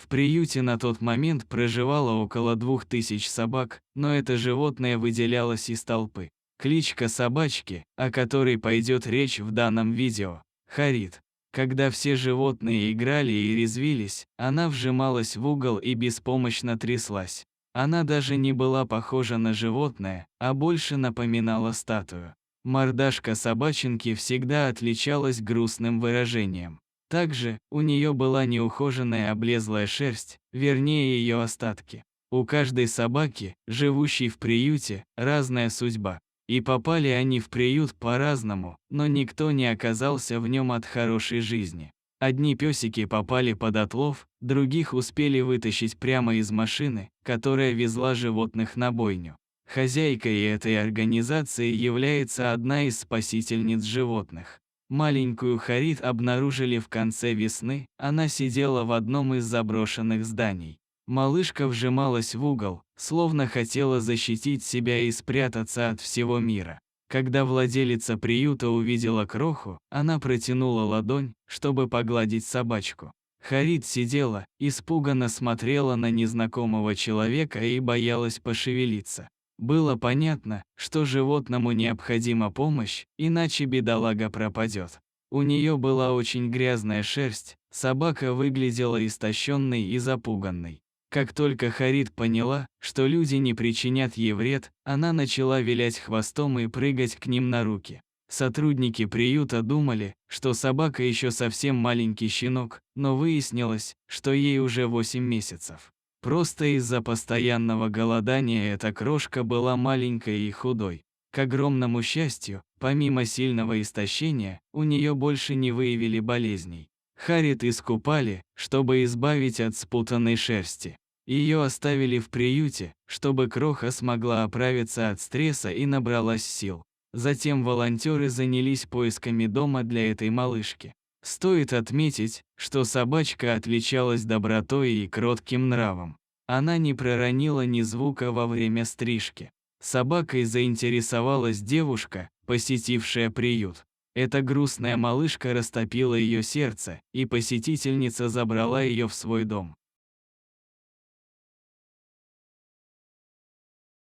приюте на тот момент проживало около 2000 собак, но это животное выделялось из толпы. Кличка собачки, о которой пойдет речь в данном видео – Харит. Когда все животные играли и резвились, она вжималась в угол и беспомощно тряслась. Она даже не была похожа на животное, а больше напоминала статую. Мордашка собачонки всегда отличалась грустным выражением. Также у нее была неухоженная облезлая шерсть, вернее ее остатки. У каждой собаки, живущей в приюте, разная судьба. И попали они в приют по-разному, но никто не оказался в нем от хорошей жизни. Одни песики попали под отлов, других успели вытащить прямо из машины, которая везла животных на бойню. Хозяйкой этой организации является одна из спасительниц животных. Маленькую Харит обнаружили в конце весны, она сидела в одном из заброшенных зданий. Малышка вжималась в угол, словно хотела защитить себя и спрятаться от всего мира. Когда владелица приюта увидела кроху, она протянула ладонь, чтобы погладить собачку. Харит сидела, испуганно смотрела на незнакомого человека и боялась пошевелиться. Было понятно, что животному необходима помощь, иначе бедолага пропадет. У нее была очень грязная шерсть, собака выглядела истощенной и запуганной. Как только Харит поняла, что люди не причинят ей вред, она начала вилять хвостом и прыгать к ним на руки. Сотрудники приюта думали, что собака еще совсем маленький щенок, но выяснилось, что ей уже 8 месяцев. Просто из-за постоянного голодания эта крошка была маленькой и худой. К огромному счастью, помимо сильного истощения, у нее больше не выявили болезней. Харит искупали, чтобы избавить от спутанной шерсти. Ее оставили в приюте, чтобы кроха смогла оправиться от стресса и набралась сил. Затем волонтеры занялись поисками дома для этой малышки. Стоит отметить, что собачка отличалась добротой и кротким нравом. Она не проронила ни звука во время стрижки. Собакой заинтересовалась девушка, посетившая приют. Эта грустная малышка растопила ее сердце, и посетительница забрала ее в свой дом.